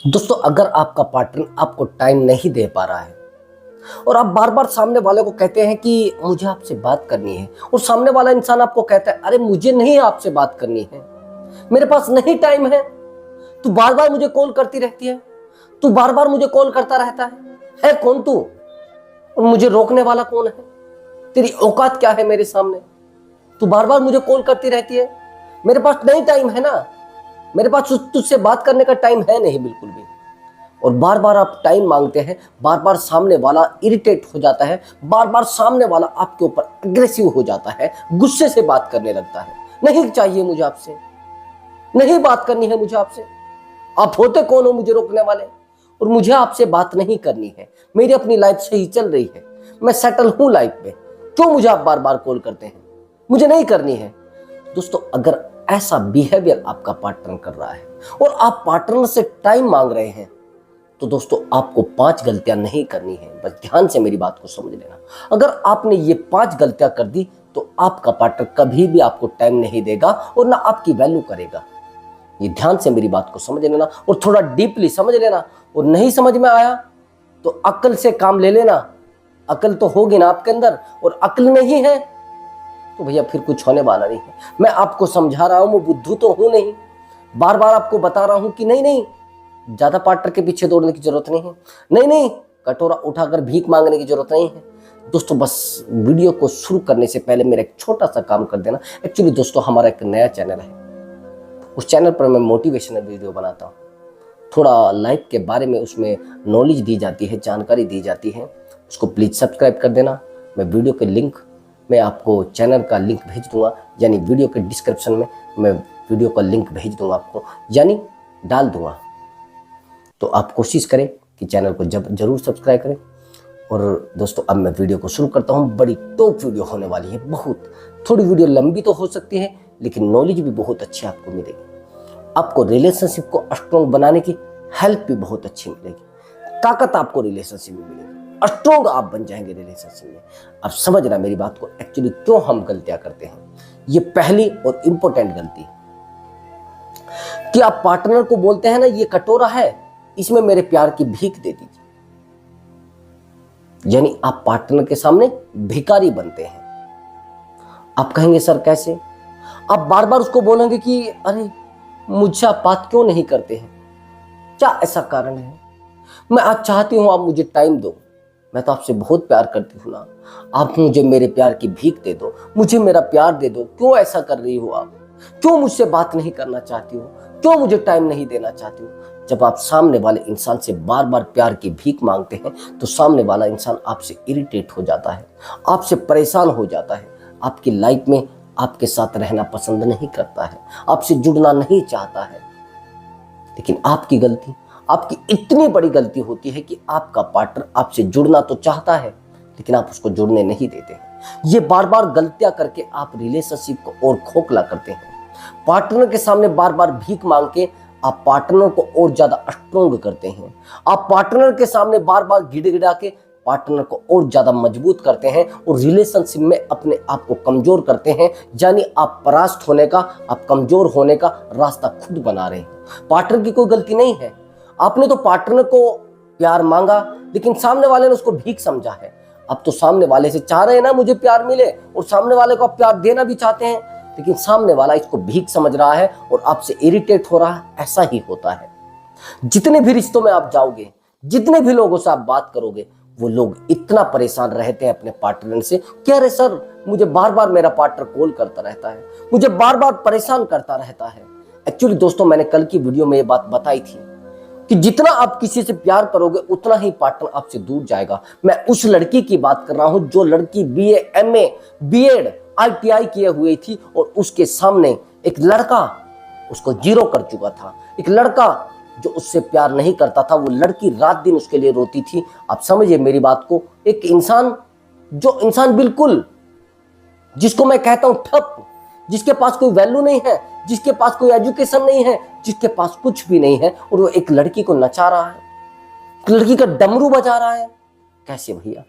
दोस्तों, अगर आपका पार्टनर आपको टाइम नहीं दे पा रहा है और आप बार बार सामने वाले को कहते हैं कि मुझे आपसे बात करनी है, और सामने वाला इंसान आपको कहता है अरे मुझे नहीं आपसे बात करनी है, मेरे पास नहीं टाइम है, तू बार बार मुझे कॉल करती रहती है, तू बार बार मुझे कॉल करता रहता है कौन तू? और मुझे रोकने वाला कौन है? तेरी औकात क्या है मेरे सामने? तू बार बार मुझे कॉल करती रहती है, मेरे पास नहीं टाइम है ना, मेरे पास तुझसे बात करने का टाइम है नहीं बिल्कुल भी। और बार बार आप टाइम मांगते हैं, बार बार सामने वाला इरिटेट हो जाता है, बार बार सामने वाला आपके ऊपर अग्रेसिव हो जाता है, गुस्से से बात करने लगता है। नहीं चाहिए मुझे आपसे, नहीं बात करनी है मुझे आपसे, आप होते कौन हो मुझे रोकने वाले? और मुझे आपसे बात नहीं करनी है, मेरी अपनी लाइफ सही चल रही है, मैं सेटल हूं लाइफ में, क्यों मुझे आप बार बार कॉल करते हैं? मुझे नहीं करनी है। दोस्तों, अगर ऐसा बिहेवियर आपका पार्टनर कर रहा है और आप पार्टनर से टाइम मांग रहे हैं, तो दोस्तों आपको 5 गलतियां नहीं करनी है। बस ध्यान से मेरी बात को समझ लेना। अगर आपने ये 5 गलतियां कर दी तो आपका पार्टनर कभी भी आपको टाइम नहीं देगा और ना आपकी वैल्यू करेगा। ये ध्यान से मेरी बात को समझ लेना और थोड़ा डीपली समझ लेना। और नहीं समझ में आया तो अक्ल से काम ले लेना। अक्ल तो होगी ना आपके अंदर, और अक्ल नहीं है तो भैया फिर कुछ होने वाला नहीं है। मैं आपको समझा रहा हूं, मैं बुद्धू तो हूं नहीं, बार बार आपको बता रहा हूं कि नहीं, ज्यादा पार्टनर के पीछे दौड़ने की जरूरत नहीं है, नहीं, कटोरा उठाकर भीख मांगने की जरूरत नहीं है। दोस्तों, बस वीडियो को शुरू करने से पहले मेरा एक छोटा सा काम कर देना। एक्चुअली दोस्तों, हमारा एक नया चैनल है, उस चैनल पर मैं मोटिवेशनल वीडियो बनाता हूँ, थोड़ा लाइफ के बारे में उसमें नॉलेज दी जाती है, जानकारी दी जाती है। उसको प्लीज़ सब्सक्राइब कर देना। मैं वीडियो के लिंक मैं आपको चैनल का लिंक भेज दूंगा, यानी वीडियो के डिस्क्रिप्शन में मैं वीडियो का लिंक भेज दूंगा आपको, यानी डाल दूंगा। तो आप कोशिश करें कि चैनल को जरूर सब्सक्राइब करें। और दोस्तों, अब मैं वीडियो को शुरू करता हूँ। बड़ी टॉप वीडियो होने वाली है, बहुत थोड़ी वीडियो लंबी तो हो सकती है, लेकिन नॉलेज भी बहुत अच्छी आपको मिलेगी। आपको रिलेशनशिप को स्ट्रॉन्ग बनाने की हेल्प भी बहुत अच्छी मिलेगी, ताकत आपको रिलेशनशिप में मिलेगी, स्ट्रॉन्ग आप बन जाएंगे रिलेशनशिप में। अब समझना मेरी बात को, एक्चुअली क्यों हम गलतियां करते हैं। ये पहली और इंपॉर्टेंट गलती है कि आप पार्टनर को बोलते हैं ना, ये कटोरा है, इसमें मेरे प्यार की भीख दे दीजिए। यानी आप पार्टनर के सामने भिखारी बनते हैं। आप कहेंगे सर कैसे? आप बार बार उसको बोलेंगे कि अरे मुझसे आप बात क्यों नहीं करते हैं, क्या ऐसा कारण है? मैं आज चाहती हूं आप मुझे टाइम दो, मैं तो आपसे बहुत प्यार करती हूँ ना, आप मुझे मेरे प्यार की भीख दे दो, मुझे मेरा प्यार दे दो। क्यों ऐसा कर रही हो आप? क्यों मुझसे बात नहीं करना चाहती हो? क्यों मुझे टाइम नहीं देना चाहती हो? जब आप सामने वाले इंसान से बार बार प्यार की भीख मांगते हैं तो सामने वाला इंसान आपसे इरिटेट हो जाता है, आपसे परेशान हो जाता है, आपकी लाइफ में आपके साथ रहना पसंद नहीं करता है, आपसे जुड़ना नहीं चाहता है। लेकिन आपकी गलती, आपकी इतनी बड़ी गलती होती है कि आपका पार्टनर आपसे जुड़ना तो चाहता है, लेकिन आप उसको जुड़ने नहीं देते हैं। ये बार बार गलतियां करके आप रिलेशनशिप को और खोखला करते हैं। पार्टनर के सामने बार बार भीख मांग के आप पार्टनर को और ज्यादा स्ट्रॉन्ग करते हैं। आप पार्टनर के सामने बार बार गिड़गिड़ा के पार्टनर को और ज्यादा मजबूत करते हैं और रिलेशनशिप में अपने आप को कमजोर करते हैं। यानी आप परास्त होने का, आप कमजोर होने का रास्ता खुद बना रहे हैं। पार्टनर की कोई गलती नहीं है। आपने तो पार्टनर को प्यार मांगा, लेकिन सामने वाले ने उसको भीख समझा है। अब तो सामने वाले से चाह रहे हैं ना मुझे प्यार मिले, और सामने वाले को आप प्यार देना भी चाहते हैं, लेकिन सामने वाला इसको भीख समझ रहा है और आपसे इरिटेट हो रहा है। ऐसा ही होता है। जितने भी रिश्तों में आप जाओगे, जितने भी लोगों से आप बात करोगे, वो लोग इतना परेशान रहते हैं अपने पार्टनर से कि अरे सर मुझे बार बार मेरा पार्टनर कॉल करता रहता है, मुझे बार बार परेशान करता रहता है। एक्चुअली दोस्तों, मैंने कल की वीडियो में ये बात बताई थी कि जितना आप किसी से प्यार करोगे उतना ही पार्टनर आपसे दूर जाएगा। मैं उस लड़की की बात कर रहा हूं जो लड़की BA, MA, B.Ed, ITI किए हुई थी और उसके सामने एक लड़का उसको जीरो कर चुका था। एक लड़का जो उससे प्यार नहीं करता था, वो लड़की रात दिन उसके लिए रोती थी। आप समझिए मेरी बात को, एक इंसान, जो इंसान बिल्कुल, जिसको मैं कहता हूं ठप, जिसके पास कोई वैल्यू नहीं है, जिसके पास कोई एजुकेशन नहीं है, जिसके पास कुछ भी नहीं है, और वो एक लड़की को नचा रहा है, लड़की का डमरू बजा रहा है। कैसे भैया?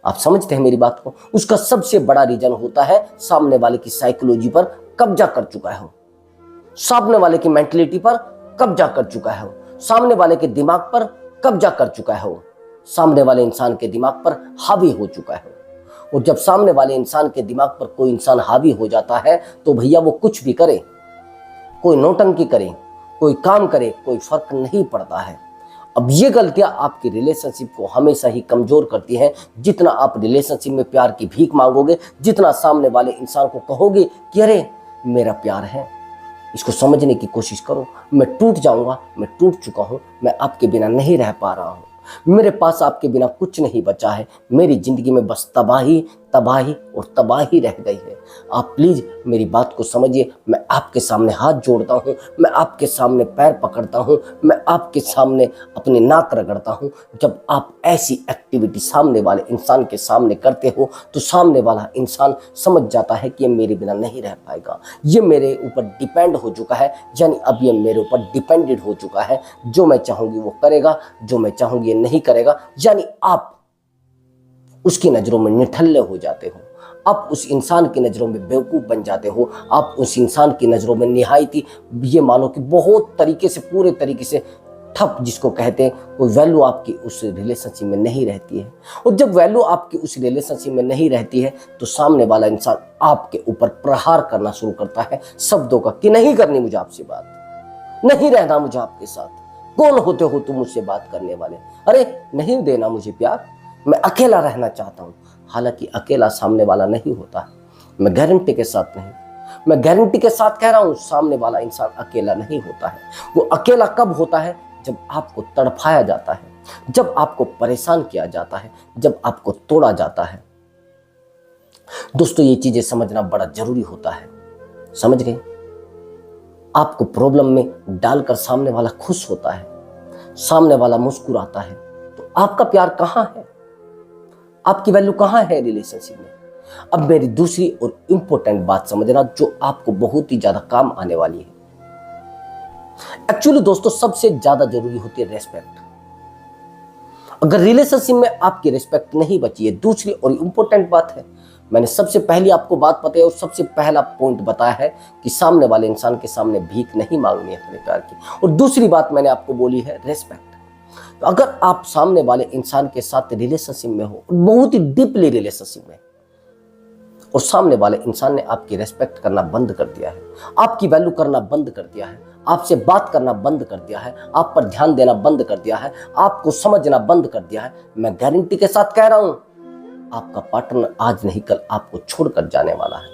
आप समझते हैं मेरी बात को? उसका सबसे बड़ा रीजन होता है सामने वाले की साइकोलॉजी पर कब्जा कर चुका है, सामने वाले की मेंटलिटी पर कब्जा कर चुका है, सामने वाले के दिमाग पर कब्जा कर चुका है, वो सामने वाले इंसान के दिमाग पर हावी हो चुका है। और जब सामने वाले इंसान के दिमाग पर कोई इंसान हावी हो जाता है तो भैया वो कुछ भी करे, कोई नौटंकी करे, कोई काम करे, कोई फर्क नहीं पड़ता है। अब ये गलतियां आपकी रिलेशनशिप को हमेशा ही कमजोर करती हैं। जितना आप रिलेशनशिप में प्यार की भीख मांगोगे, जितना सामने वाले इंसान को कहोगे कि अरे मेरा प्यार है, इसको समझने की कोशिश करो, मैं टूट जाऊंगा, मैं टूट चुका हूं, मैं आपके बिना नहीं रह पा रहा हूं, मेरे पास आपके बिना कुछ नहीं बचा है, मेरी जिंदगी में बस तबाही तबाही और तबाही रह गई है। आप प्लीज मेरी बात को समझिए। मैं आपके सामने हाथ जोड़ता हूँ, मैं आपके सामने पैर पकड़ता हूँ, मैं आपके सामने अपने नाक रगड़ता हूँ। जब आप ऐसी एक्टिविटी सामने वाले इंसान के सामने करते हो तो सामने वाला इंसान समझ जाता है कि ये मेरे बिना नहीं रह पाएगा, ये मेरे ऊपर डिपेंड हो चुका है, यानी अब ये मेरे ऊपर डिपेंडेड हो चुका है। जो मैं चाहूंगी वो करेगा, जो मैं चाहूंगी ये नहीं करेगा। यानी आप उसकी नजरों में निठल्ले हो जाते हो, आप उस इंसान की नजरों में बेवकूफ बन जाते हो, आप उस इंसान की नजरों में निहायती ये मानो कि बहुत तरीके से, पूरे तरीके से ठप जिसको कहते हैं, कोई वैल्यू आपकी उस रिलेशनशिप में नहीं रहती है। और जब वैल्यू आपकी उस रिलेशनशिप में नहीं रहती है तो सामने वाला इंसान आपके ऊपर प्रहार करना शुरू करता है शब्दों का कि नहीं करनी मुझे आपसे बात, नहीं रहना मुझे आपके साथ, कौन होते हो तुम मुझसे बात करने वाले, अरे नहीं देना मुझे प्यार, मैं अकेला रहना चाहता हूं। हालांकि अकेला सामने वाला नहीं होता है, मैं गारंटी के साथ नहीं, मैं गारंटी के साथ कह रहा हूं, सामने वाला इंसान अकेला नहीं होता है। वो अकेला कब होता है? जब आपको तड़फाया जाता है, जब आपको परेशान किया जाता है, जब आपको तोड़ा जाता है। दोस्तों ये चीजें समझना बड़ा जरूरी होता है, समझ गए? आपको प्रॉब्लम में डालकर सामने वाला खुश होता है, सामने वाला मुस्कुराता है, तो आपका प्यार कहां है? आपकी वैल्यू कहां है रिलेशनशिप में? अब मेरी दूसरी और इंपॉर्टेंट बात समझना जो आपको बहुत ही ज्यादा काम आने वाली है। एक्चुअली दोस्तों सबसे ज्यादा जरूरी होती है रेस्पेक्ट। अगर रिलेशनशिप में आपकी रेस्पेक्ट नहीं बची है, दूसरी और इंपॉर्टेंट बात है, मैंने सबसे पहली आपको बात बताई और सबसे पहला पॉइंट बताया है कि सामने वाले इंसान के सामने भीख नहीं मांगनी है अपने प्यार की। और दूसरी बात मैंने आपको बोली है रेस्पेक्ट। तो अगर आप सामने वाले इंसान के साथ रिलेशनशिप में हो, बहुत ही डीपली रिलेशनशिप में, और सामने वाले इंसान ने आपकी रेस्पेक्ट करना बंद कर दिया है, आपकी वैल्यू करना बंद कर दिया है, आपसे बात करना बंद कर दिया है, आप पर ध्यान देना बंद कर दिया है, आपको समझना बंद कर दिया है, मैं गारंटी के साथ कह रहा हूं आपका पार्टनर आज नहीं कल आपको छोड़कर जाने वाला है।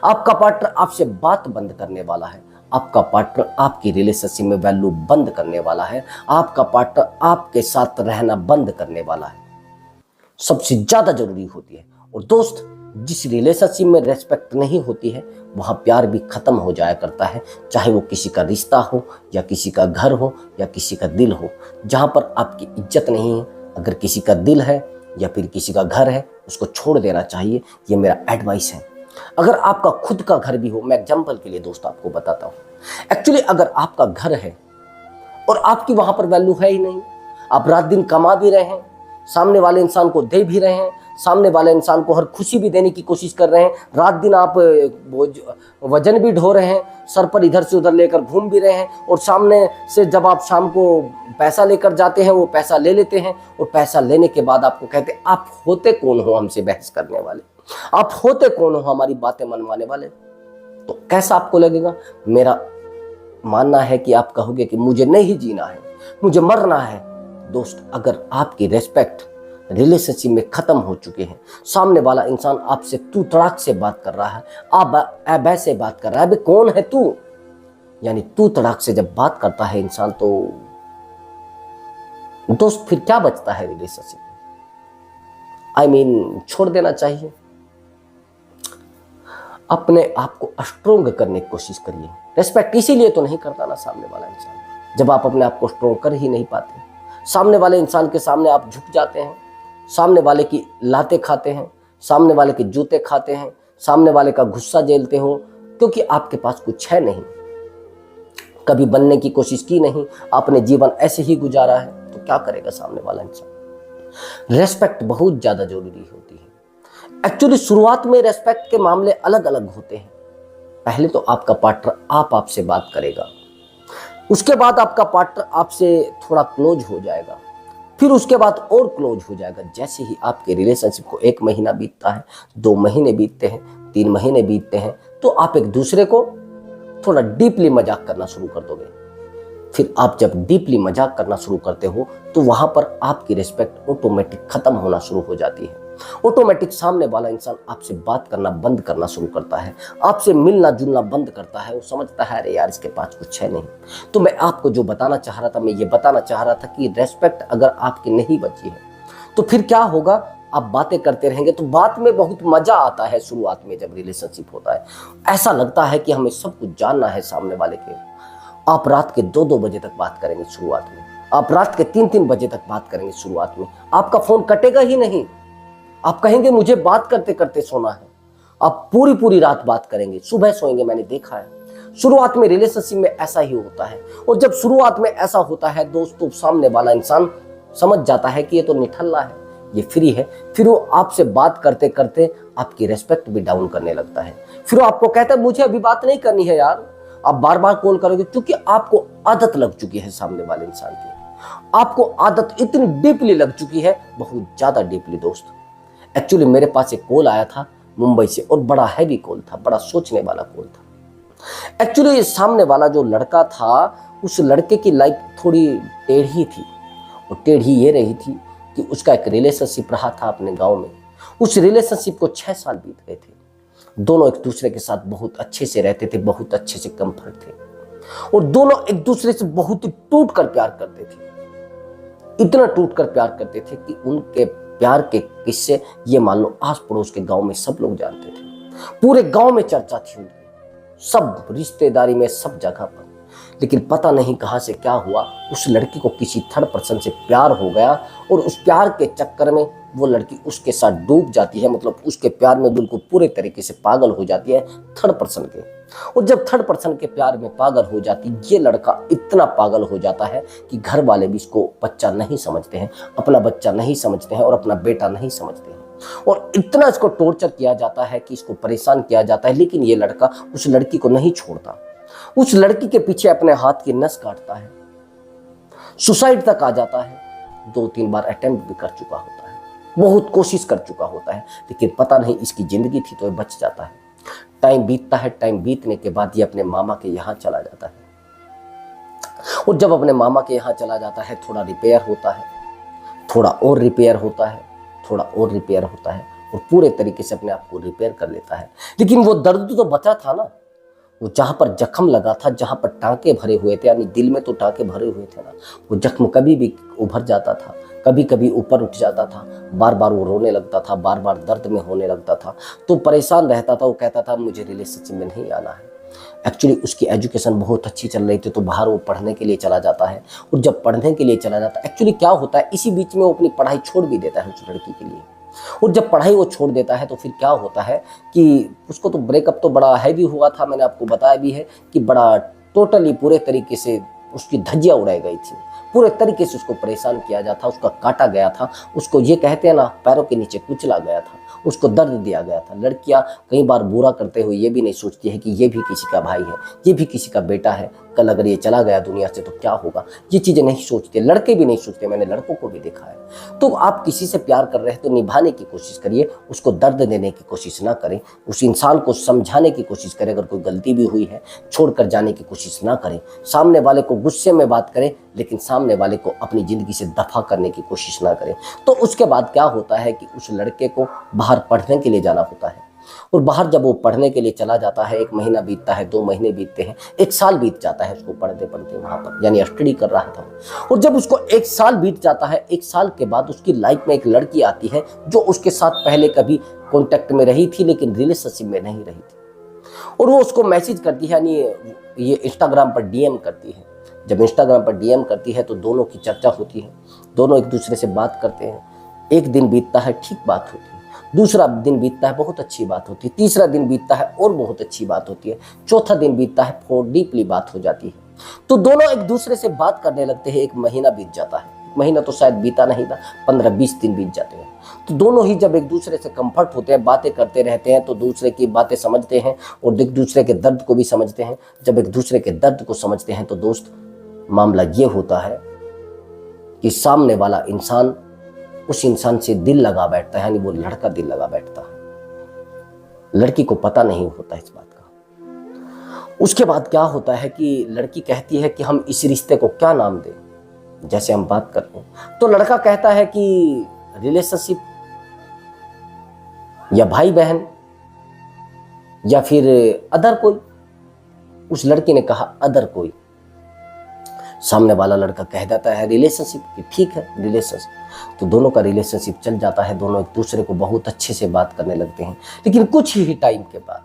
आपका पार्टनर आपसे बात बंद करने वाला है, आपका पार्टनर आपकी रिलेशनशिप में वैल्यू बंद करने वाला है, आपका पार्टनर आपके साथ रहना बंद करने वाला है। सबसे ज्यादा जरूरी होती है। और दोस्त जिस रिलेशनशिप में रेस्पेक्ट नहीं होती है वहां प्यार भी खत्म हो जाया करता है, चाहे वो किसी का रिश्ता हो या किसी का घर हो या किसी का दिल हो। जहां पर आपकी इज्जत नहीं है, अगर किसी का दिल है या फिर किसी का घर है, उसको छोड़ देना चाहिए, ये मेरा एडवाइस है। अगर आपका खुद का घर भी हो, मैं एग्जांपल के लिए दोस्त आपको बताता हूँ, एक्चुअली अगर आपका घर है और आपकी वहां पर वैल्यू है ही नहीं, आप रात दिन कमा भी रहे हैं, सामने वाले इंसान को दे भी रहे हैं, सामने वाले इंसान को हर खुशी भी देने की कोशिश कर रहे हैं, रात दिन आप वजन भी ढो रहे हैं, सर पर इधर से उधर लेकर घूम भी रहे हैं, और सामने से जब आप शाम को पैसा लेकर जाते हैं वो पैसा ले लेते हैं, और पैसा लेने के बाद आपको कहते हैं आप होते कौन हो हमसे बहस करने वाले, आप होते कौन हो हमारी बातें मनवाने वाले। तो कैसा आपको लगेगा? मेरा मानना है कि आप कहोगे कि मुझे नहीं जीना है, मुझे मरना है। दोस्त अगर आपकी रेस्पेक्ट रिलेशनशिप में खत्म हो चुके हैं, सामने वाला इंसान आपसे तू तड़ाक से बात कर रहा है, आप ऐसे बात कर रहा है, अबे कौन है तू, यानी तू तड़ाक से जब बात करता है इंसान, तो दोस्त फिर क्या बचता है रिलेशनशिप में? छोड़ देना चाहिए। अपने आप को स्ट्रोंग करने की कोशिश करिए। रेस्पेक्ट इसीलिए तो नहीं करता ना सामने वाला इंसान, जब आप अपने आप को स्ट्रोंग कर ही नहीं पाते, सामने वाले इंसान के सामने आप झुक जाते हैं, सामने वाले की लातें खाते हैं, सामने वाले के जूते खाते हैं, सामने वाले का गुस्सा झेलते हो, क्योंकि आपके पास कुछ है नहीं, कभी बनने की कोशिश की नहीं, आपने जीवन ऐसे ही गुजारा है, तो क्या करेगा सामने वाला इंसान? रेस्पेक्ट बहुत ज्यादा जरूरी होती है। एक्चुअली शुरुआत में रेस्पेक्ट के मामले अलग अलग होते हैं। पहले तो आपका पार्टनर आपसे बात करेगा, उसके बाद आपका पार्टनर आपसे थोड़ा क्लोज हो जाएगा, फिर उसके बाद और क्लोज हो जाएगा। जैसे ही आपके रिलेशनशिप को 1 महीना बीतता है, 2 महीने बीतते हैं, 3 महीने बीतते हैं, तो आप एक दूसरे को थोड़ा डीपली मजाक करना शुरू कर दोगे। फिर आप जब डीपली मजाक करना शुरू करते हो तो वहां पर आपकी रिस्पेक्ट ऑटोमेटिक खत्म होना शुरू हो जाती है। ऑटोमेटिक सामने वाला इंसान आपसे बात करना बंद करना शुरू करता है, आपसे मिलना जुलना बंद करता है। वो समझता है अरे यार इसके पास कुछ है नहीं। तो मैं आपको जो बताना चाह रहा था, मैं ये बताना चाह रहा था कि रेस्पेक्ट अगर आपकी नहीं बची है तो फिर क्या होगा, आप बातें करते रहेंगे तो बात में बहुत मजा आता है। शुरुआत में जब रिलेशनशिप होता है ऐसा लगता है कि हमें सब कुछ जानना है सामने वाले के। आप रात के 2-2 बजे तक बात करेंगे शुरुआत में, आप रात के 3-3 बजे तक बात करेंगे शुरुआत में। आपका फोन कटेगा ही नहीं, आप कहेंगे मुझे बात करते करते सोना है। आप पूरी पूरी रात बात करेंगे, सुबह सोएंगे। मैंने देखा है शुरुआत में रिलेशनशिप में ऐसा ही होता है। और जब शुरुआत में ऐसा होता है दोस्तों, सामने वाला इंसान समझ जाता है कि ये तो निठल्ला है, ये फ्री है। फिर वो आपसे बात करते करते आपकी रेस्पेक्ट भी डाउन करने लगता है। फिर वो आपको कहता है मुझे अभी बात नहीं करनी है यार, आप बार बार कॉल करोगे, क्योंकि आपको आदत लग चुकी है सामने वाले इंसान की। आपको आदत इतनी डीपली लग चुकी है, बहुत ज्यादा डीपली दोस्त। एक्चुअली मेरे पास एक कॉल आया था मुंबई से, और बड़ा हैवी कॉल था, बड़ा सोचने वाला कॉल था। एक्चुअली सामने वाला जो लड़का था, उस लड़के की लाइफ थोड़ी टेढ़ी थी। और टेढ़ी ये रही थी कि उसका एक रिलेशनशिप रहा था अपने गांव में। उस रिलेशनशिप को 6 साल बीत गए थे। दोनों एक दूसरे के साथ बहुत अच्छे से रहते थे, बहुत अच्छे से कंफर्ट थे, और दोनों एक दूसरे से बहुत ही टूट कर प्यार करते थे। इतना टूट कर प्यार करते थे कि उनके प्यार के किस्से ये मान लो आस पड़ोस के गांव में सब लोग जानते थे। पूरे गांव में चर्चा थी उनकी, सब रिश्तेदारी में, सब जगह पर। लेकिन पता नहीं कहां से क्या हुआ, उस लड़की को किसी थर्ड पर्सन से प्यार हो गया, और उस प्यार के चक्कर में वो लड़की उसके साथ डूब जाती है। मतलब उसके प्यार में बिल्कुल पूरे तरीके से पागल हो जाती है थर्ड पर्सन के। और जब थर्ड पर्सन के प्यार में पागल हो जाती, ये लड़का इतना पागल हो जाता है कि घर वाले भी इसको बच्चा नहीं समझते हैं, अपना बच्चा नहीं समझते हैं, और अपना बेटा नहीं समझते हैं। और इतना इसको टॉर्चर किया जाता है कि इसको परेशान किया जाता है। लेकिन ये लड़का उस लड़की को नहीं छोड़ता, उस लड़की के पीछे अपने हाथ की नस काटता है, सुसाइड तक आ जाता है। 2-3 बार अटेम्प्ट भी कर चुका होता है, बहुत कोशिश कर चुका होता है, लेकिन पता नहीं इसकी जिंदगी थी तो ये बच जाता है। टाइम बीतता है, टाइम बीतने के बाद ये अपने मामा के यहाँ चला जाता है। और जब अपने मामा के यहाँ चला जाता है, थोड़ा रिपेयर होता है, थोड़ा और रिपेयर होता है, थोड़ा और रिपेयर होता है, और पूरे तरीके से अपने आप को रिपेयर कर लेता है। लेकिन वो दर्द तो बचा था ना, वो जहां पर जख्म लगा था, जहां पर टांके भरे हुए थे, यानी दिल में तो टांके भरे हुए थे ना, वो जख्म कभी भी उभर जाता था, कभी कभी ऊपर उठ जाता था, बार बार वो रोने लगता था, बार बार दर्द में होने लगता था, तो परेशान रहता था। वो कहता था मुझे रिलेशनशिप में नहीं आना है। एक्चुअली उसकी एजुकेशन बहुत अच्छी चल रही थी, तो बाहर वो पढ़ने के लिए चला जाता है। और जब पढ़ने के लिए चला जाता है, एक्चुअली क्या होता है, इसी बीच में वो अपनी पढ़ाई छोड़ भी देता है उस लड़की के लिए। और जब पढ़ाई वो छोड़ देता है तो फिर क्या होता है कि उसको तो ब्रेकअप तो बड़ा हैवी हुआ था, मैंने आपको बताया भी है कि बड़ा टोटली पूरे तरीके से उसकी धज्जियां उड़ाई गई थी, पूरे तरीके से उसको परेशान किया गया था, उसका काटा गया था, उसको ये कहते हैं ना पैरों के नीचे कुचला गया था, उसको दर्द दिया गया था। लड़कियां कई बार बुरा करते हुए ये भी नहीं सोचती है कि ये भी किसी का भाई है, ये भी किसी का बेटा है, कल अगर ये चला गया दुनिया से तो क्या होगा, ये चीजें नहीं सोचते। लड़के भी नहीं सोचते, मैंने लड़कों को भी देखा है। तो आप किसी से प्यार कर रहे हैं तो निभाने की कोशिश करिए, उसको दर्द देने की कोशिश ना करें, उस इंसान को समझाने की कोशिश करें। अगर कोई गलती भी हुई है छोड़कर जाने की कोशिश ना करें, सामने वाले को गुस्से में बात करें, लेकिन सामने वाले को अपनी जिंदगी से दफा करने की कोशिश ना करें। तो उसके बाद क्या होता है कि उस लड़के को बाहर पढ़ने के लिए जाना होता है, और बाहर जब वो पढ़ने के लिए चला जाता है, 1 महीना बीतता है, 2 महीने बीतते हैं, 1 साल बीत जाता है उसको पढ़ते पढ़ते वहां पर, यानी स्टडी कर रहा था। और जब उसको 1 साल बीत जाता है, 1 साल के बाद उसकी लाइफ में एक लड़की आती है जो उसके साथ पहले कभी कॉन्टेक्ट में रही थी लेकिन रिलेशनशिप में नहीं रही थी। और वो उसको मैसेज करती है, यानी ये इंस्टाग्राम पर डीएम करती है। जब इंस्टाग्राम पर डीएम करती है तो दोनों की चर्चा होती है, दोनों एक दूसरे से बात करते हैं। 1 दिन बीतता है, ठीक बात होती है, दूसरा दिन बीतता है, बहुत अच्छी बात होती है, तीसरा दिन बीतता है और बहुत अच्छी बात होती है, चौथा दिन बीतता है, बहुत डीपली बात हो जाती है। तो दोनों एक दूसरे से बात करने लगते हैं। 1 महीना बीत जाता है, महीना तो शायद बीता नहीं था, 15-20 दिन बीत जाते हैं। तो दोनों ही जब एक दूसरे से कंफर्ट होते हैं, बातें करते रहते हैं, तो दूसरे की बातें समझते हैं और एक दूसरे के दर्द को भी समझते हैं। जब एक दूसरे के दर्द को समझते हैं तो दोस्त मामला ये होता है कि सामने वाला इंसान उस इंसान से दिल लगा बैठता है, यानी वो लड़का दिल लगा बैठता है। लड़की को पता नहीं होता इस बात का। उसके बाद क्या होता है कि लड़की कहती है कि हम इस रिश्ते को क्या नाम दें, जैसे हम बात कर रहे हैं। तो लड़का कहता है कि रिलेशनशिप, या भाई बहन, या फिर अदर कोई। उस लड़की ने कहा अदर कोई। सामने वाला लड़का कह देता है रिलेशनशिप, कि ठीक है रिलेशनशिप। तो दोनों का रिलेशनशिप चल जाता है, दोनों एक दूसरे को बहुत अच्छे से बात करने लगते हैं। लेकिन कुछ ही टाइम के बाद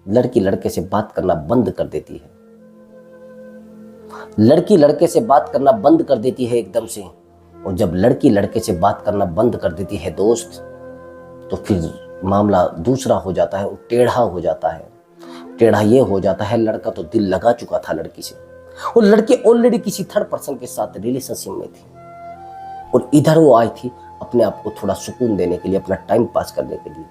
लड़की लड़के से बात करना बंद कर देती है। लड़की लड़के से बात करना बंद कर देती है एकदम से। और जब लड़की लड़के से बात करना बंद कर देती है दोस्त, तो फिर मामला दूसरा हो जाता है, टेढ़ा हो जाता है। टेढ़ा ये हो जाता है, लड़का तो दिल लगा चुका था लड़की से, और लड़की ऑलरेडी किसी थर्ड पर्सन के साथ रिलेशनशिप में थी, और इधर वो आई थी अपने आप को थोड़ा सुकून देने के लिए, अपना टाइम पास करने के लिए,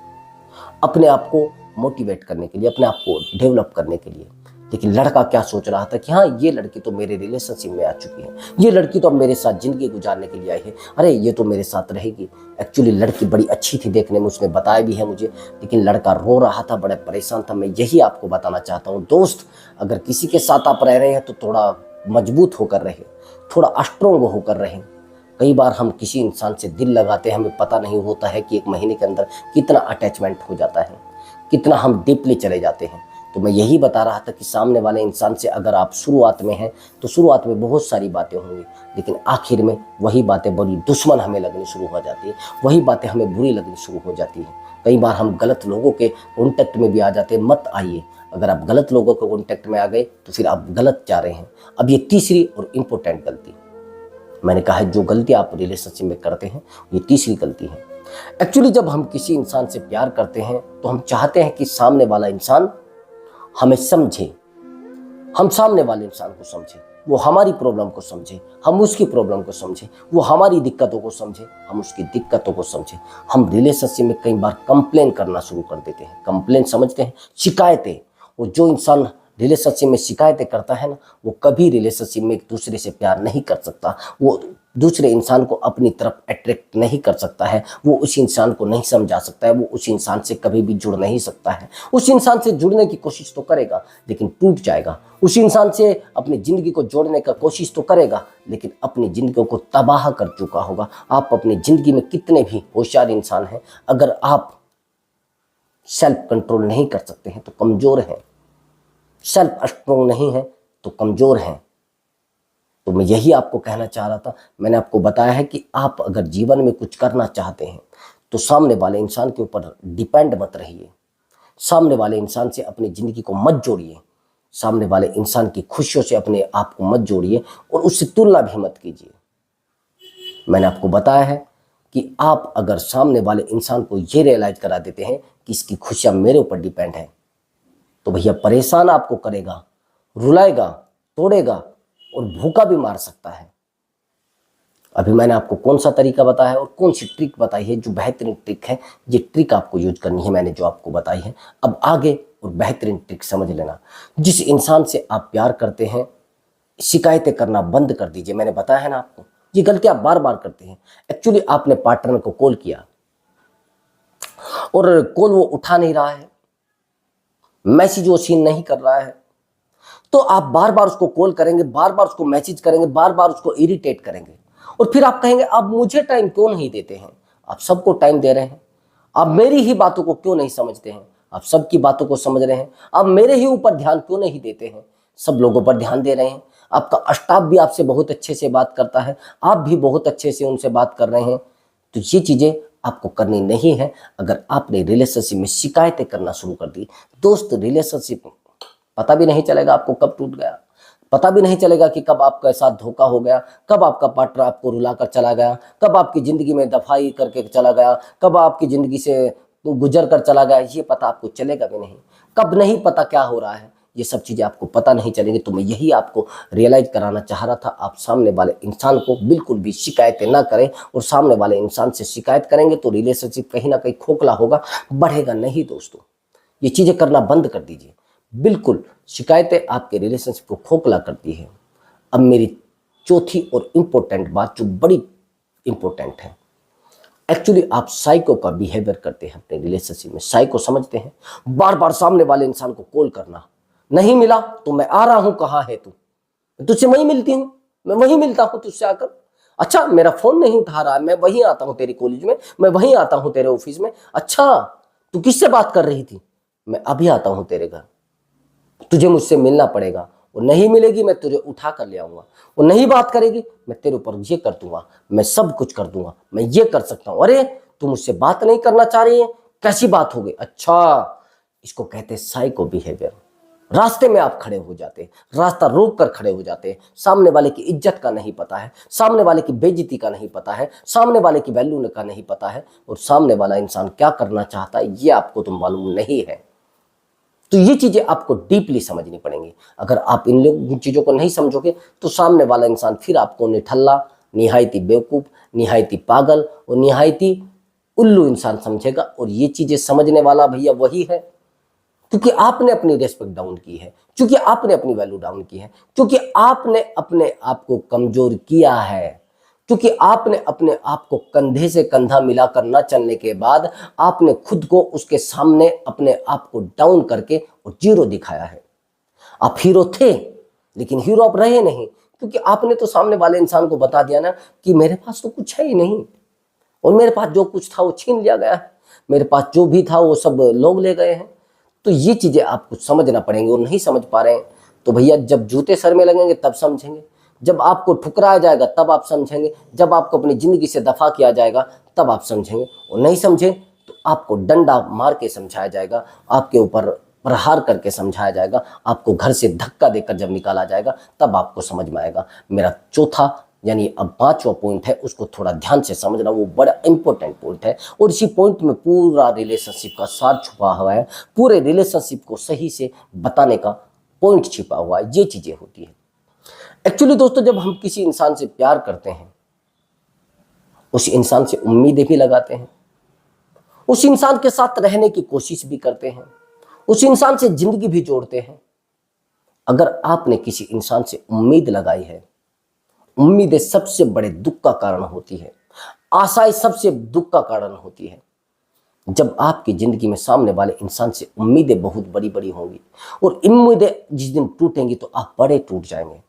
अपने आप को मोटिवेट करने के लिए, अपने आप को डेवलप करने के लिए। लेकिन लड़का क्या सोच रहा था कि हाँ, ये लड़की तो मेरे रिलेशनशिप में आ चुकी है, ये लड़की तो अब मेरे साथ जिंदगी गुजारने के लिए आई है, अरे ये तो मेरे साथ रहेगी। एक्चुअली लड़की बड़ी अच्छी थी देखने में, उसने बताया भी है मुझे। लेकिन लड़का रो रहा था, बड़ा परेशान था। मैं यही आपको बताना चाहता हूँ दोस्त, अगर किसी के साथ आप रह रहे हैं तो थोड़ा मजबूत होकर रहे, थोड़ा स्ट्रोंग होकर रहें। कई बार हम किसी इंसान से दिल लगाते हैं, हमें पता नहीं होता है कि एक महीने के अंदर कितना अटैचमेंट हो जाता है, कितना हम डीपली चले जाते हैं। तो मैं यही बता रहा था कि सामने वाले इंसान से अगर आप शुरुआत में हैं तो शुरुआत में बहुत सारी बातें होंगी, लेकिन आखिर में वही बातें बड़ी दुश्मन हमें लगनी शुरू हो जाती है, वही बातें हमें बुरी लगनी शुरू हो जाती है। कई बार हम गलत लोगों के कॉन्टेक्ट में भी आ जाते हैं। मत आइए, अगर आप गलत लोगों के कॉन्टेक्ट में आ गए तो फिर आप गलत जा रहे हैं। अब ये तीसरी और इम्पोर्टेंट गलती मैंने कहा है, जो गलती आप रिलेशनशिप में करते हैं, ये तीसरी गलती है। एक्चुअली जब हम किसी इंसान से प्यार करते हैं तो हम चाहते हैं कि सामने वाला इंसान हमें समझे, हम सामने वाले इंसान को समझे, वो हमारी प्रॉब्लम को समझे, हम उसकी प्रॉब्लम को समझे, वो हमारी दिक्कतों को समझे, हम उसकी दिक्कतों को समझे। हम रिलेशनशिप में कई बार कंप्लेन करना शुरू कर देते हैं। कंप्लेन समझते हैं, शिकायतें। और जो इंसान रिलेशनशिप में शिकायतें करता है ना, वो कभी रिलेशनशिप में एक दूसरे से प्यार नहीं कर सकता, वो दूसरे इंसान को अपनी तरफ अट्रैक्ट नहीं कर सकता है, वो उस इंसान को नहीं समझा सकता है, वो उस इंसान से कभी भी जुड़ नहीं सकता है। उस इंसान से जुड़ने की कोशिश तो करेगा लेकिन टूट जाएगा। उस इंसान से अपनी ज़िंदगी को जोड़ने का कोशिश तो करेगा लेकिन अपनी ज़िंदगी को तबाह कर चुका होगा। आप अपनी ज़िंदगी में कितने भी होशियार इंसान हैं, अगर आप सेल्फ कंट्रोल नहीं कर सकते हैं तो कमज़ोर हैं, सेल्फ स्ट्रॉन्ग नहीं है तो कमज़ोर हैं। तो मैं यही आपको कहना चाह रहा था। मैंने आपको बताया है कि आप अगर जीवन में कुछ करना चाहते हैं तो सामने वाले इंसान के ऊपर डिपेंड मत रहिए, सामने वाले इंसान से अपनी ज़िंदगी को मत जोड़िए, सामने वाले इंसान की खुशियों से अपने आप को मत जोड़िए और उससे तुलना भी मत कीजिए। मैंने आपको बताया है कि आप अगर सामने वाले इंसान को ये रियलाइज करा देते हैं कि इसकी खुशियाँ मेरे ऊपर डिपेंड है, तो भैया परेशान आपको करेगा, रुलाएगा, तोड़ेगा और भूखा भी मार सकता है। अभी मैंने आपको कौन सा तरीका बताया है और कौन सी ट्रिक बताई है जो बेहतरीन ट्रिक है, ये ट्रिक आपको यूज करनी है मैंने जो आपको बताई है। अब आगे और बेहतरीन ट्रिक समझ लेना। जिस इंसान से आप प्यार करते हैं, शिकायतें करना बंद कर दीजिए। मैंने बताया है ना आपको, ये गलती आप बार बार करते हैं। एक्चुअली आपने पार्टनर को कॉल किया और कॉल वो उठा नहीं रहा है, मैसेज वो सीन नहीं कर रहा है, तो आप बार बार उसको कॉल करेंगे, बार बार उसको मैसेज करेंगे, बार बार उसको इरिटेट करेंगे और फिर आप कहेंगे आप मुझे टाइम क्यों नहीं देते हैं। आप सबको टाइम दे रहे हैं, आप मेरी ही बातों को क्यों नहीं समझते हैं। आप सबकी बातों को समझ रहे हैं, आप मेरे ही ऊपर ध्यान क्यों नहीं देते हैं। सब लोगों पर ध्यान दे रहे हैं, आपका स्टाफ भी आपसे बहुत अच्छे से बात करता है, आप भी बहुत अच्छे से उनसे बात कर रहे हैं। तो ये चीज़ें आपको करनी नहीं है। अगर आपने रिलेशनशिप में शिकायतें करना शुरू कर दी दोस्त, रिलेशनशिप पता भी नहीं चलेगा आपको कब टूट गया, पता भी नहीं चलेगा कि कब आपके साथ धोखा हो गया, कब आपका पार्टनर आपको रुला कर चला गया, कब आपकी ज़िंदगी में दफाई करके चला गया, कब आपकी ज़िंदगी से गुजर कर चला गया, ये पता आपको चलेगा भी नहीं। कब नहीं पता क्या हो रहा है, ये सब चीज़ें आपको पता नहीं चलेंगी। तो मैं यही आपको रियलाइज कराना चाह रहा था। आप सामने वाले इंसान को बिल्कुल भी शिकायतें ना करें, और सामने वाले इंसान से शिकायत करेंगे तो रिलेशनशिप कहीं ना कहीं खोखला होगा, बढ़ेगा नहीं। दोस्तों, ये चीज़ें करना बंद कर दीजिए। बिल्कुल शिकायतें आपके रिलेशनशिप को खोखला करती है। अब मेरी चौथी और इम्पोर्टेंट बात, जो बड़ी इम्पोर्टेंट है, एक्चुअली आप साइको का बिहेवियर करते हैं अपने रिलेशनशिप में। साइको समझते हैं, बार बार सामने वाले इंसान को कॉल करना, नहीं मिला तो मैं आ रहा हूं, कहाँ है तू, तुझसे वहीं मिलती हूँ, मैं वहीं मिलता हूं तुझसे आकर। अच्छा, मेरा फोन नहीं उठा रहा है, मैं वहीं आता हूं तेरी कॉलेज में, मैं वहीं आता हूं तेरे ऑफिस में। अच्छा, तू किससे बात कर रही थी, मैं अभी आता हूं तेरे घर, तुझे मुझसे मिलना पड़ेगा, वो नहीं मिलेगी मैं तुझे उठा कर ले आऊंगा, वो नहीं बात करेगी मैं तेरे ऊपर ये कर दूंगा, मैं सब कुछ कर दूंगा, मैं ये कर सकता हूं। अरे तू मुझसे बात नहीं करना चाह रही है, कैसी बात हो गई। अच्छा, इसको कहते हैं साइको बिहेवियर। रास्ते में आप खड़े हो जाते हैं, रास्ता रोक कर खड़े हो जाते हैं, सामने वाले की इज्जत का नहीं पता है, सामने वाले की बेइज्जती का नहीं पता है, सामने वाले की वैल्यू का नहीं पता है, और सामने वाला इंसान क्या करना चाहता है ये आपको तो मालूम नहीं है। तो ये चीजें आपको डीपली समझनी पड़ेंगी। अगर आप इन चीजों को नहीं समझोगे तो सामने वाला इंसान फिर आपको निठल्ला, निहायती बेवकूफ, निहायती पागल और निहायती उल्लू इंसान समझेगा। और ये चीजें समझने वाला भैया वही है क्योंकि आपने अपनी रेस्पेक्ट डाउन की है, क्योंकि आपने अपनी वैल्यू डाउन की है, क्योंकि आपने अपने आप को कमजोर किया है, क्योंकि आपने अपने आप को कंधे से कंधा मिलाकर न चलने के बाद आपने खुद को उसके सामने अपने आप को डाउन करके और जीरो दिखाया है। आप हीरो थे लेकिन हीरो आप रहे नहीं, क्योंकि आपने तो सामने वाले इंसान को बता दिया ना कि मेरे पास तो कुछ है ही नहीं, और मेरे पास जो कुछ था वो छीन लिया गया है, मेरे पास जो भी था वो सब लोग ले गए हैं। तो ये चीजें आपको समझना पड़ेंगी, और नहीं समझ पा रहे हैं तो भैया जब जूते सर में लगेंगे तब समझेंगे, जब आपको ठुकराया जाएगा तब आप समझेंगे, जब आपको अपनी जिंदगी से दफा किया जाएगा तब आप समझेंगे। और नहीं समझे तो आपको डंडा मार के समझाया जाएगा, आपके ऊपर प्रहार करके समझाया जाएगा, आपको घर से धक्का देकर जब निकाला जाएगा तब आपको समझ में आएगा। मेरा चौथा यानी अब पांचवा पॉइंट है, उसको थोड़ा ध्यान से समझना, वो बड़ा इंपॉर्टेंट पॉइंट है, और इसी पॉइंट में पूरा रिलेशनशिप का सार छुपा हुआ है, पूरे रिलेशनशिप को सही से बताने का पॉइंट छिपा हुआ है। ये चीजें होती है एक्चुअली दोस्तों, जब हम किसी इंसान से प्यार करते हैं, उस इंसान से उम्मीदें भी लगाते हैं, उस इंसान के साथ रहने की कोशिश भी करते हैं, उस इंसान से जिंदगी भी जोड़ते हैं। अगर आपने किसी इंसान से उम्मीद लगाई है, उम्मीदें सबसे बड़े दुख का कारण होती है, आशाएं सबसे दुख का कारण होती है। जब आपकी जिंदगी में सामने वाले इंसान से उम्मीदें बहुत बड़ी बड़ी होंगी, और उम्मीदें जिस दिन टूटेंगी तो आप बड़े टूट जाएंगे,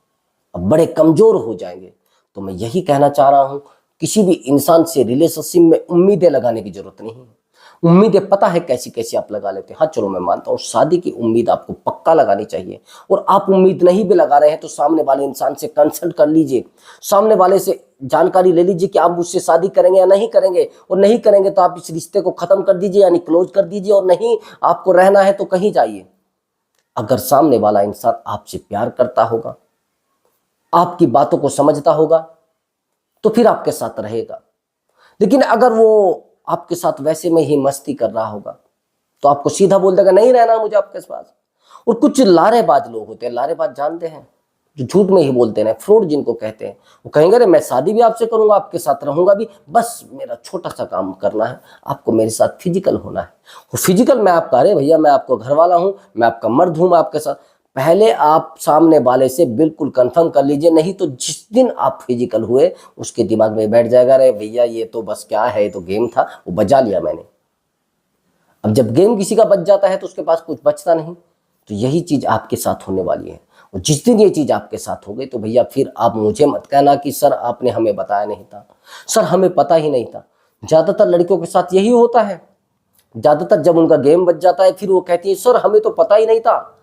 अब बड़े कमजोर हो जाएंगे। तो मैं यही कहना चाह रहा हूं, किसी भी इंसान से रिलेशनशिप में उम्मीदें लगाने की जरूरत नहीं है। उम्मीदें पता है कैसी कैसी आप लगा लेते हैं, हाँ चलो मैं मानता हूँ शादी की उम्मीद आपको पक्का लगानी चाहिए, और आप उम्मीद नहीं भी लगा रहे हैं तो सामने वाले इंसान से कंसल्ट कर लीजिए, सामने वाले से जानकारी ले लीजिए कि आप मुझसे शादी करेंगे या नहीं करेंगे, और नहीं करेंगे तो आप इस रिश्ते को खत्म कर दीजिए यानी क्लोज कर दीजिए, और नहीं आपको रहना है तो कहीं जाइए। अगर सामने वाला इंसान आपसे प्यार करता होगा, आपकी बातों को समझता होगा, तो फिर आपके साथ रहेगा। लेकिन अगर वो आपके साथ वैसे में ही मस्ती कर रहा होगा तो आपको सीधा बोल देगा नहीं रहना मुझे आपके पास। और कुछ लारेबाज लोग होते हैं, लारेबाज जानते हैं, जो झूठ में ही बोलते हैं, फ्रॉड जिनको कहते हैं, वो कहेंगे अरे मैं शादी भी आपसे करूंगा, आपके साथ रहूंगा भी, बस मेरा छोटा सा काम करना है, आपको मेरे साथ फिजिकल होना है। वो फिजिकल मैं आपका, अरे भैया मैं आपको घर वाला हूं, मैं आपका मर्द हूं, मैं आपके साथ। पहले आप सामने वाले से बिल्कुल कंफर्म कर लीजिए, नहीं तो जिस दिन आप फिजिकल हुए उसके दिमाग में बैठ जाएगा अरे भैया ये तो बस क्या है, ये तो गेम था, वो बजा लिया मैंने। अब जब गेम किसी का बच जाता है तो उसके पास कुछ बचता नहीं। तो यही चीज आपके साथ होने वाली है, और जिस दिन ये चीज आपके साथ हो गई तो भैया फिर आप मुझे मत कहना कि सर आपने हमें बताया नहीं था, सर हमें पता ही नहीं था। ज्यादातर लड़कियों के साथ यही होता है, ज्यादातर जब उनका गेम बच जाता है फिर वो कहती है सर हमें तो पता ही नहीं था,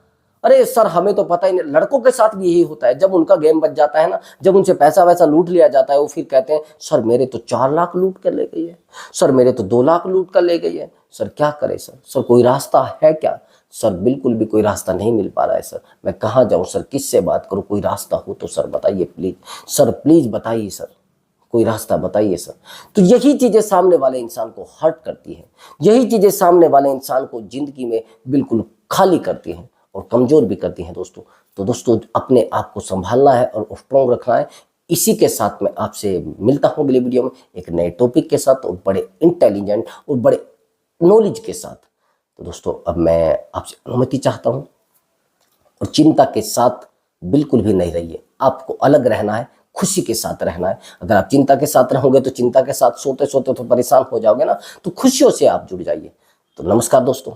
अरे सर हमें तो पता ही नहीं। लड़कों के साथ भी यही होता है, जब उनका गेम बच जाता है ना, जब उनसे पैसा वैसा लूट लिया जाता है, वो फिर कहते हैं सर मेरे तो 4 लाख लूट कर ले गई है, सर मेरे तो 2 लाख लूट कर ले गई है, सर क्या करे सर, सर कोई रास्ता है क्या, सर बिल्कुल भी कोई रास्ता नहीं मिल पा रहा है सर, मैं कहाँ जाऊँ सर, किससे बात करूँ, कोई रास्ता हो तो सर बताइए प्लीज, सर प्लीज बताइए सर, कोई रास्ता बताइए सर। तो यही चीजें सामने वाले इंसान को हर्ट करती हैं, यही चीजें सामने वाले इंसान को जिंदगी में बिल्कुल खाली करती हैं और कमजोर भी करती हैं दोस्तों। तो दोस्तों अपने आप को संभालना है और स्ट्रॉन्ग रखना है। इसी के साथ मैं आपसे मिलता हूँ अगले वीडियो में एक नए टॉपिक के साथ और बड़े इंटेलिजेंट और बड़े नॉलेज के साथ। तो दोस्तों अब मैं आपसे अनुमति चाहता हूँ, और चिंता के साथ बिल्कुल भी नहीं रहिए। आपको अलग रहना है, खुशी के साथ रहना है। अगर आप चिंता के साथ रहोगे तो चिंता के साथ सोते सोते तो परेशान हो जाओगे ना, तो खुशियों से आप जुड़ जाइए। तो नमस्कार दोस्तों।